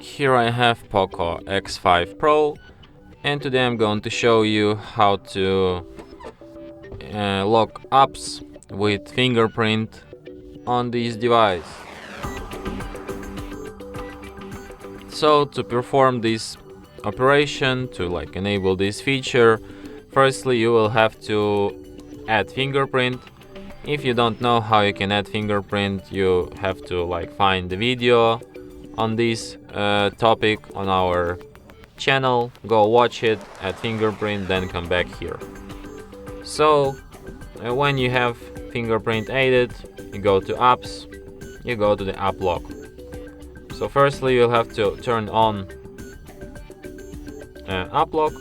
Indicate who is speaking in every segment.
Speaker 1: Here I have POCO X5 Pro, and today I'm going to show you how to lock apps with fingerprint on this device. So to perform this operation, to enable this feature, firstly you will have to add fingerprint. If you don't know how you can add fingerprint, you have to find the video on this topic on our channel, go watch it, add fingerprint, then come back here. So when you have fingerprint added, you go to apps, you go to the app lock. So firstly you'll have to turn on app lock.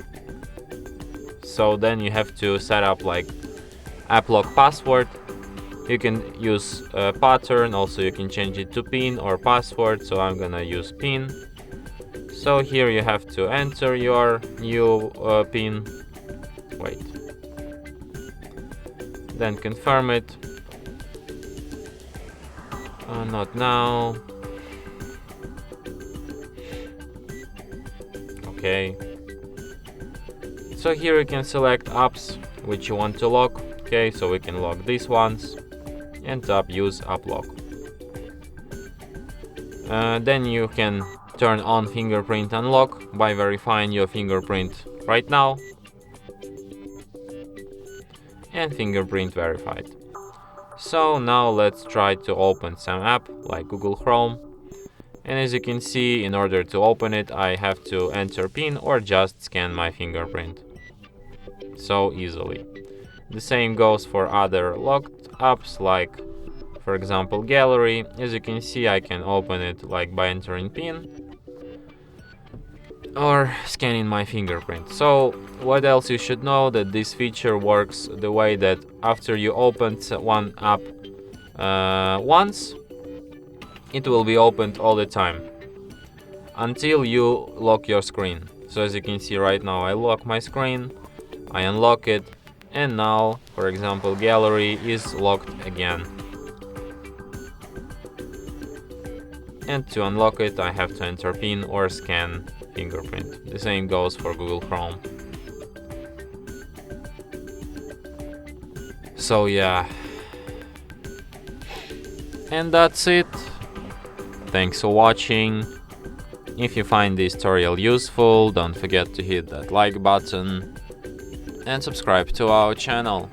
Speaker 1: So then you have to set up app lock password. You can use a pattern, also you can change it to PIN or password, so I'm gonna use PIN. So here you have to enter your new PIN, then confirm it. Not now. Okay. So here you can select apps which you want to lock. Okay, so we can lock these ones and tap use app lock. Then you can turn on fingerprint unlock by verifying your fingerprint right now, and fingerprint verified. So now let's try to open some app like Google Chrome, and as you can see, in order to open it I have to enter PIN or just scan my fingerprint. So easily. The same goes for other locked apps, like for example gallery. As you can see, I can open it by entering PIN or scanning my fingerprint. So what else you should know, that this feature works the way that after you open one app once, it will be opened all the time until you lock your screen. So as you can see right now, I lock my screen, I unlock it, and now, for example, gallery is locked again. And to unlock it, I have to enter PIN or scan fingerprint. The same goes for Google Chrome. So yeah. And that's it. Thanks for watching. If you find this tutorial useful, don't forget to hit that like button and subscribe to our channel.